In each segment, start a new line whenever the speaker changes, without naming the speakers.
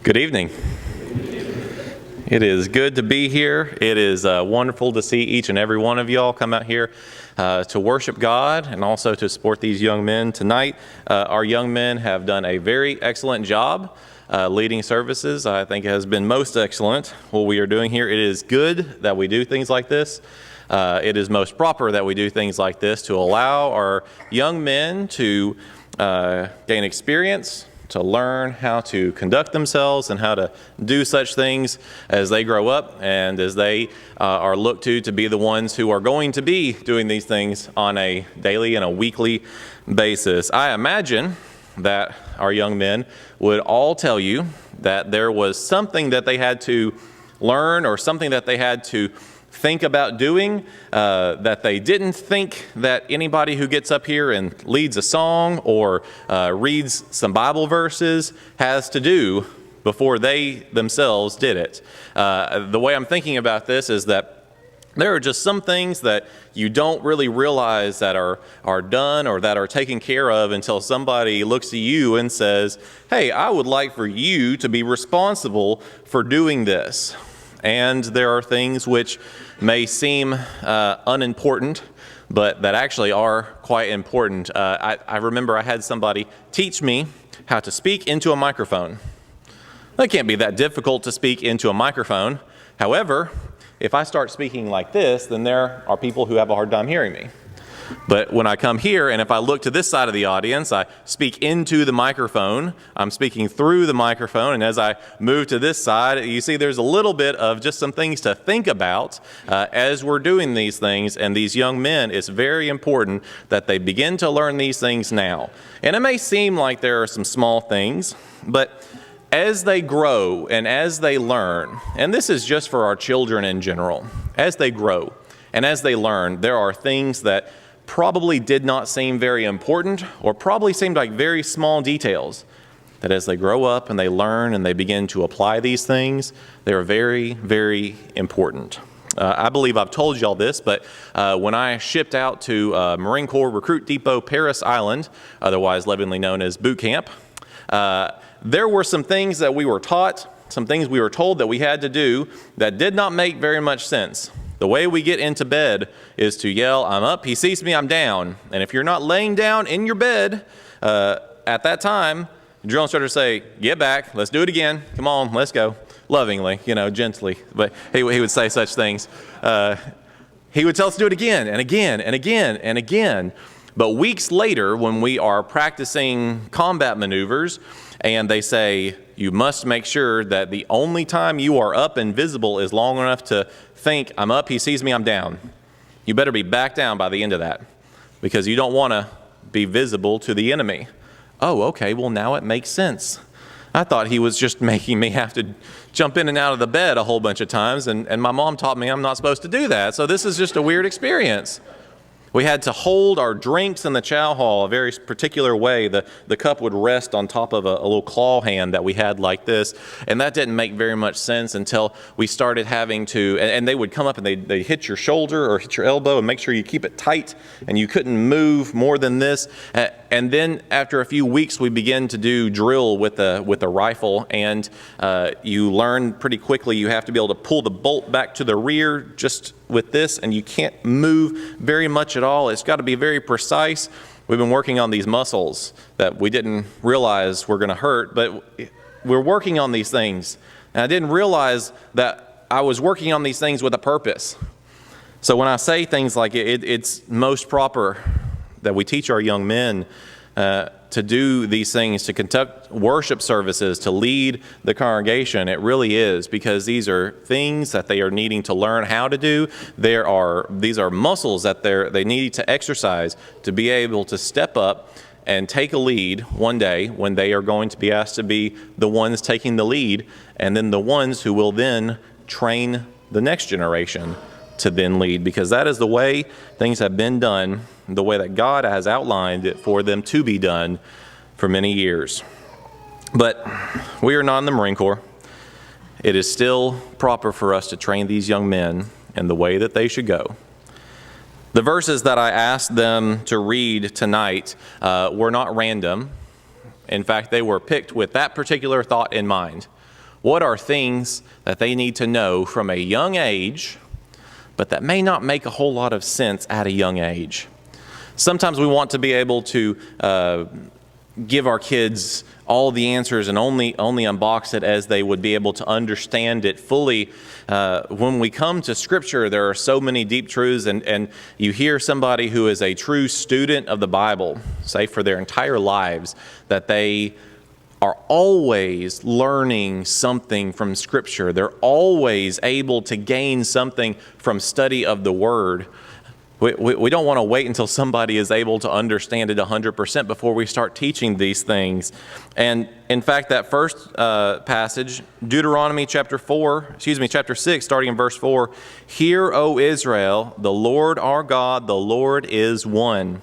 Good evening. It is good to be here. It is wonderful to see each and every one of y'all come out here to worship God and also to support these young men tonight. Our young men have done a very excellent job leading services. I think it has been most excellent what we are doing here. It is good that we do things like this. It is most proper that we do things like this to allow our young men to gain experience, to learn how to conduct themselves and how to do such things as they grow up and as they are looked to be the ones who are going to be doing these things on a daily and a weekly basis. I imagine that our young men would all tell you that there was something that they had to learn or something that they had to think about doing that they didn't think that anybody who gets up here and leads a song or reads some Bible verses has to do before they themselves did it. The way I'm thinking about this is that there are just some things that you don't really realize that are done or that are taken care of until somebody looks at you and says, "Hey, I would like for you to be responsible for doing this." And there are things which may seem unimportant, but that actually are quite important. I remember I had somebody teach me how to speak into a microphone. It can't be that difficult to speak into a microphone. However, if I start speaking like this, then there are people who have a hard time hearing me. But when I come here, and if I look to this side of the audience, I speak into the microphone. I'm speaking through the microphone, and as I move to this side, you see there's a little bit of just some things to think about as we're doing these things. And these young men, it's very important that they begin to learn these things now. And it may seem like there are some small things, but as they grow and as they learn, and this is just for our children in general, as they grow and as they learn, there are things that probably did not seem very important or probably seemed like very small details that as they grow up and they learn and they begin to apply these things, they're very, very important. I believe I've told y'all this, but when I shipped out to Marine Corps Recruit Depot Paris Island, otherwise lovingly known as boot camp, there were some things that we were taught, some things we were told that we had to do that did not make very much sense. The way we get into bed is to yell, "I'm up, he sees me, I'm down." And if you're not laying down in your bed at that time, the drill instructor say, "Get back, let's do it again, come on, let's go." Lovingly, gently, but he would say such things. He would tell us to do it again and again and again and again. But weeks later, when we are practicing combat maneuvers, and they say, you must make sure that the only time you are up and visible is long enough to think, "I'm up, he sees me, I'm down." You better be back down by the end of that because you don't want to be visible to the enemy. Oh, okay, well now it makes sense. I thought he was just making me have to jump in and out of the bed a whole bunch of times, and my mom taught me I'm not supposed to do that, so this is just a weird experience. We had to hold our drinks in the chow hall a very particular way. The cup would rest on top of a little claw hand that we had like this, and that didn't make very much sense until we started having to, and they would come up and they hit your shoulder or hit your elbow and make sure you keep it tight, and you couldn't move more than this. And then after a few weeks, we began to do drill with a rifle, and you learn pretty quickly you have to be able to pull the bolt back to the rear just with this, and you can't move very much at all. It's got to be very precise. We've been working on these muscles that we didn't realize were going to hurt, but we're working on these things. And I didn't realize that I was working on these things with a purpose. So when I say things like it's most proper that we teach our young men to do these things, to conduct worship services, to lead the congregation. It really is, because these are things that they are needing to learn how to do. These are muscles that they need to exercise to be able to step up and take a lead one day when they are going to be asked to be the ones taking the lead, and then the ones who will then train the next generation to then lead, because that is the way things have been done, the way that God has outlined it for them to be done for many years. But we are not in the Marine Corps. It is still proper for us to train these young men in the way that they should go. The verses that I asked them to read tonight were not random. In fact, they were picked with that particular thought in mind. What are things that they need to know from a young age, but that may not make a whole lot of sense at a young age? Sometimes we want to be able to give our kids all the answers and only unbox it as they would be able to understand it fully. When we come to Scripture, there are so many deep truths, and you hear somebody who is a true student of the Bible say for their entire lives that they are always learning something from Scripture. They're always able to gain something from study of the Word. We don't want to wait until somebody is able to understand it 100% before we start teaching these things. And in fact, that first passage, Deuteronomy chapter 6, starting in verse 4, "Hear, O Israel, the Lord our God, the Lord is one.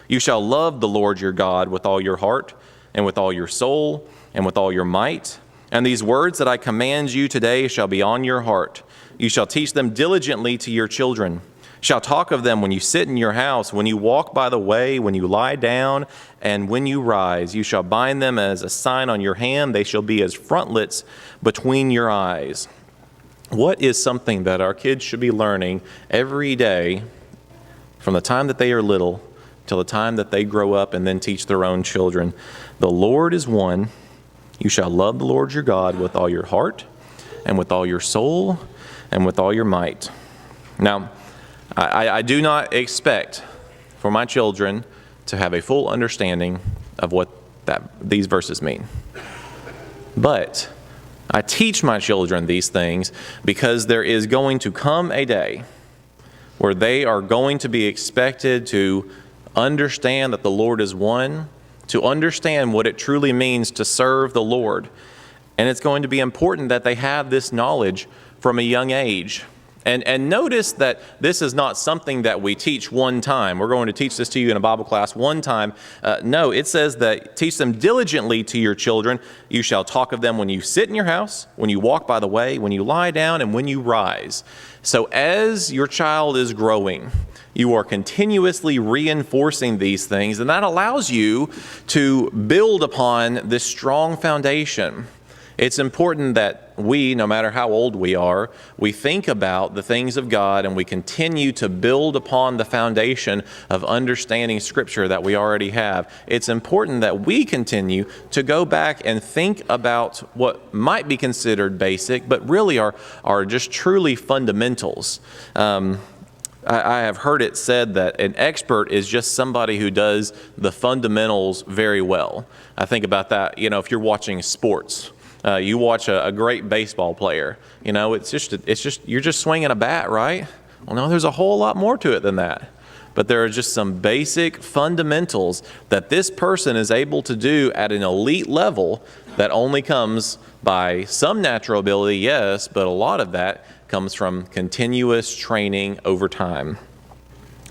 You shall love the Lord your God with all your heart, and with all your soul, and with all your might. And these words that I command you today shall be on your heart. You shall teach them diligently to your children. Shall talk of them when you sit in your house, when you walk by the way, when you lie down, and when you rise. You shall bind them as a sign on your hand. They shall be as frontlets between your eyes." What is something that our kids should be learning every day from the time that they are little till the time that they grow up and then teach their own children? The Lord is one. You shall love the Lord your God with all your heart, and with all your soul, and with all your might. Now, I do not expect for my children to have a full understanding of what these verses mean. But I teach my children these things because there is going to come a day where they are going to be expected to understand that the Lord is one, to understand what it truly means to serve the Lord. And it's going to be important that they have this knowledge from a young age. And notice that this is not something that we teach one time. We're going to teach this to you in a Bible class one time. No, it says that teach them diligently to your children. You shall talk of them when you sit in your house, when you walk by the way, when you lie down, and when you rise. So as your child is growing, you are continuously reinforcing these things, and that allows you to build upon this strong foundation. It's important that we, no matter how old we are, we think about the things of God and we continue to build upon the foundation of understanding Scripture that we already have. It's important that we continue to go back and think about what might be considered basic, but really are just truly fundamentals. I have heard it said that an expert is just somebody who does the fundamentals very well. I think about that, if you're watching sports. You watch a great baseball player, it's just you're just swinging a bat, right? Well, no, there's a whole lot more to it than that. But there are just some basic fundamentals that this person is able to do at an elite level that only comes by some natural ability, yes, but a lot of that comes from continuous training over time.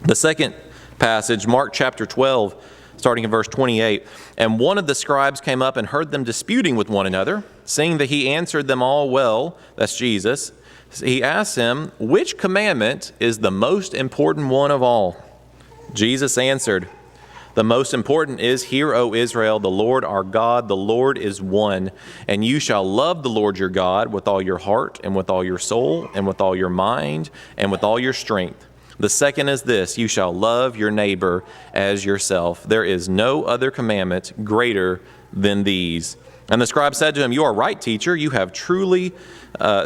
The second passage, Mark chapter 12, starting in verse 28, "And one of the scribes came up and heard them disputing with one another, seeing that he answered them all well," that's Jesus. He asked him, "Which commandment is the most important one of all?" Jesus answered, "The most important is, Hear, O Israel, the Lord our God, the Lord is one. And you shall love the Lord your God with all your heart, and with all your soul, and with all your mind, and with all your strength. The second is this, you shall love your neighbor as yourself. There is no other commandment greater than these." And the scribe said to him, "You are right, teacher. You have truly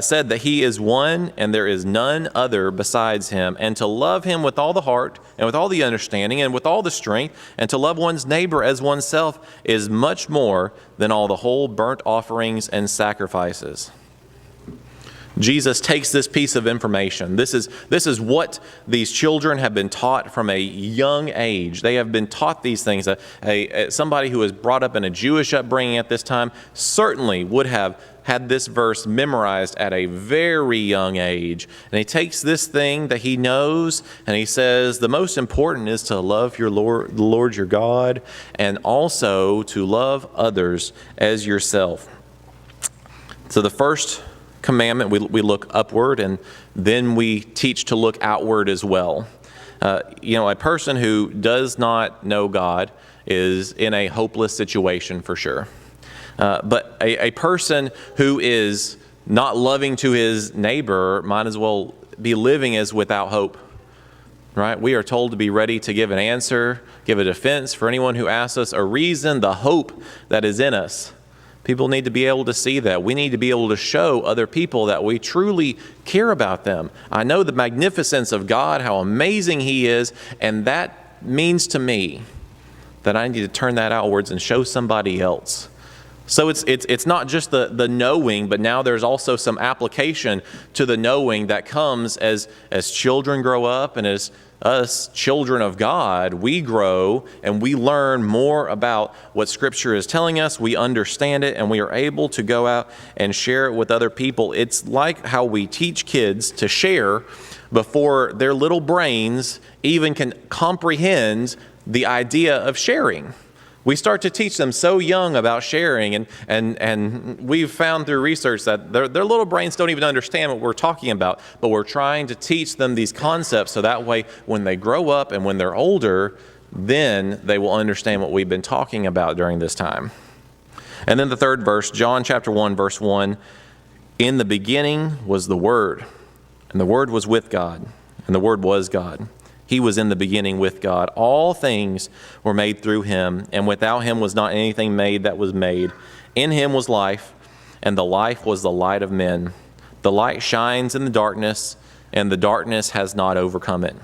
said that he is one, and there is none other besides him. And to love him with all the heart, and with all the understanding, and with all the strength, and to love one's neighbor as oneself is much more than all the whole burnt offerings and sacrifices." Jesus takes this piece of information. This is what these children have been taught from a young age. They have been taught these things. Somebody who was brought up in a Jewish upbringing at this time certainly would have had this verse memorized at a very young age. And he takes this thing that he knows and he says, the most important is to love the Lord your God, and also to love others as yourself. So the first commandment, we look upward, and then we teach to look outward as well. A person who does not know God is in a hopeless situation for sure. But a person who is not loving to his neighbor might as well be living as without hope. Right? We are told to be ready to give an answer, give a defense for anyone who asks us a reason, the hope that is in us. People need to be able to see that. We need to be able to show other people that we truly care about them. I know the magnificence of God, how amazing He is, and that means to me that I need to turn that outwards and show somebody else. So it's not just the knowing, but now there's also some application to the knowing that comes as children grow up, and as us children of God, we grow and we learn more about what Scripture is telling us. We understand it, and we are able to go out and share it with other people. It's like how we teach kids to share before their little brains even can comprehend the idea of sharing. We start to teach them so young about sharing, and we've found through research that their little brains don't even understand what we're talking about, but we're trying to teach them these concepts so that way when they grow up and when they're older, then they will understand what we've been talking about during this time. And then the third verse, John chapter 1, verse 1, in the beginning was the Word, and the Word was with God, and the Word was God. He was in the beginning with God. All things were made through Him, and without Him was not anything made that was made. In Him was life, and the life was the light of men. The light shines in the darkness, and the darkness has not overcome it.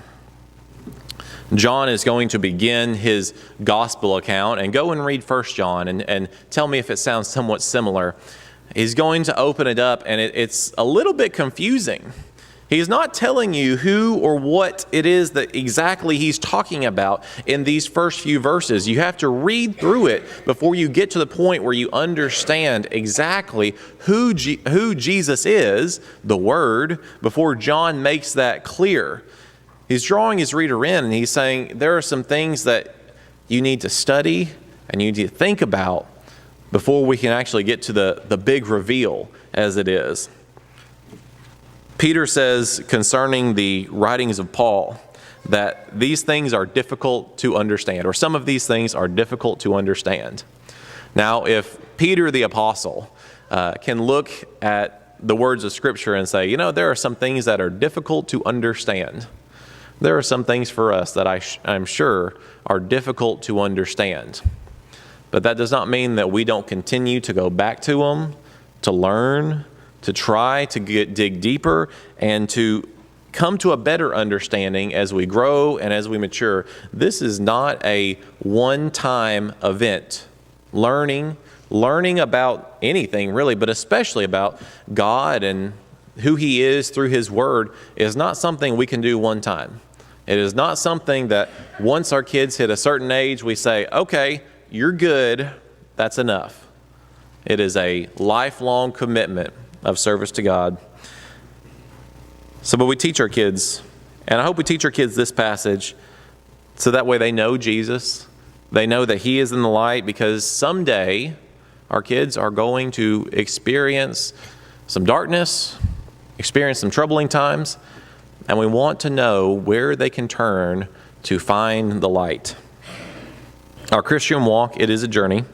John is going to begin his gospel account, and go and read 1 John and tell me if it sounds somewhat similar. He's going to open it up, and it's a little bit confusing. He's not telling you who or what it is that exactly he's talking about in these first few verses. You have to read through it before you get to the point where you understand exactly who Jesus is, the Word, before John makes that clear. He's drawing his reader in, and he's saying there are some things that you need to study and you need to think about before we can actually get to the big reveal as it is. Peter says concerning the writings of Paul that these things are difficult to understand, or some of these things are difficult to understand. Now, if Peter the apostle can look at the words of Scripture and say, there are some things that are difficult to understand. There are some things for us that I'm sure are difficult to understand. But that does not mean that we don't continue to go back to them, to learn, to try to dig deeper, and to come to a better understanding as we grow and as we mature. This is not a one-time event. Learning about anything really, but especially about God and who He is through His Word is not something we can do one time. It is not something that once our kids hit a certain age, we say, okay, you're good, that's enough. It is a lifelong commitment of service to God. But we teach our kids, and I hope we teach our kids this passage so that way they know Jesus. They know that He is in the light, because someday our kids are going to experience some darkness, experience some troubling times, and we want to know where they can turn to find the light. Our Christian walk, it is a journey.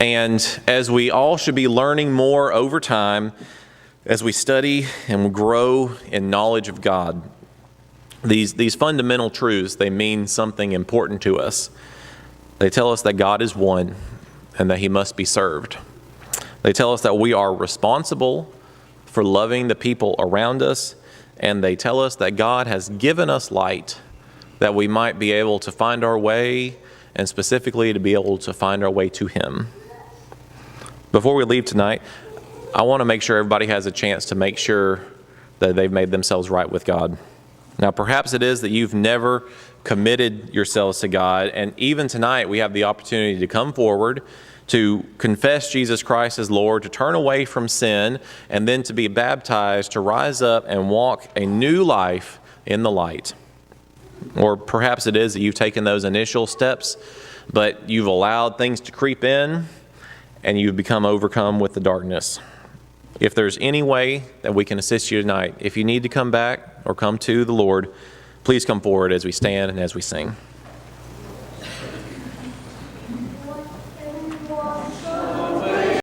And as we all should be learning more over time, as we study and grow in knowledge of God, these fundamental truths, they mean something important to us. They tell us that God is one and that He must be served. They tell us that we are responsible for loving the people around us, and they tell us that God has given us light that we might be able to find our way, and specifically to be able to find our way to Him. Before we leave tonight, I want to make sure everybody has a chance to make sure that they've made themselves right with God. Now, perhaps it is that you've never committed yourselves to God, and even tonight we have the opportunity to come forward, to confess Jesus Christ as Lord, to turn away from sin, and then to be baptized, to rise up and walk a new life in the light. Or perhaps it is that you've taken those initial steps, but you've allowed things to creep in, and you've become overcome with the darkness. If there's any way that we can assist you tonight, if you need to come back or come to the Lord, please come forward as we stand and as we sing.